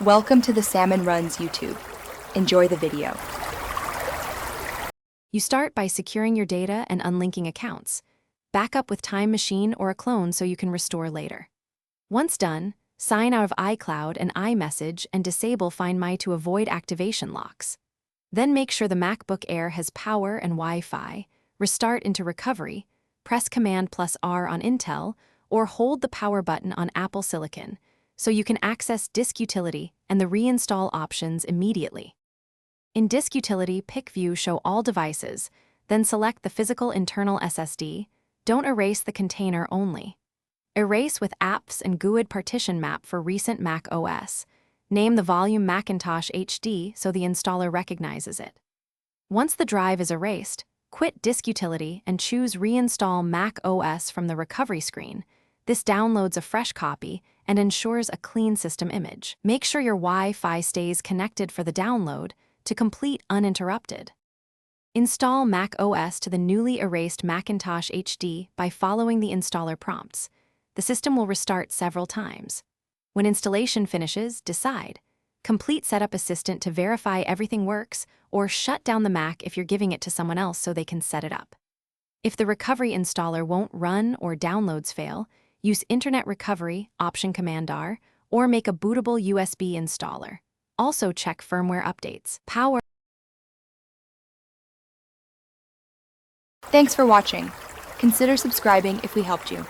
Welcome to the Salmon Runs YouTube. Enjoy the video. You start by securing your data and unlinking accounts. Back up with Time Machine or a clone so you can restore later. Once done, sign out of iCloud and iMessage and disable Find My to avoid activation locks. Then make sure the MacBook Air has power and Wi-Fi, restart into recovery, press Command+R on Intel, or hold the power button on Apple Silicon so you can access Disk Utility and the reinstall options immediately. In Disk Utility, pick View Show All Devices, then select the physical internal SSD. Don't erase the container only. Erase with Apps and GUID partition map for recent Mac OS. Name the volume Macintosh HD so the installer recognizes it. Once the drive is erased, quit Disk Utility and choose Reinstall Mac OS from the recovery screen. This downloads a fresh copy and ensures a clean system image. Make sure your Wi-Fi stays connected for the download to complete uninterrupted. Install Mac OS to the newly erased Macintosh HD by following the installer prompts. The system will restart several times. When installation finishes, decide. Complete Setup Assistant to verify everything works, or shut down the Mac if you're giving it to someone else so they can set it up. If the recovery installer won't run or downloads fail, use Internet Recovery, Option Command-R, or make a bootable USB installer. Also check firmware updates. Power. Thanks for watching. Consider subscribing if we helped you.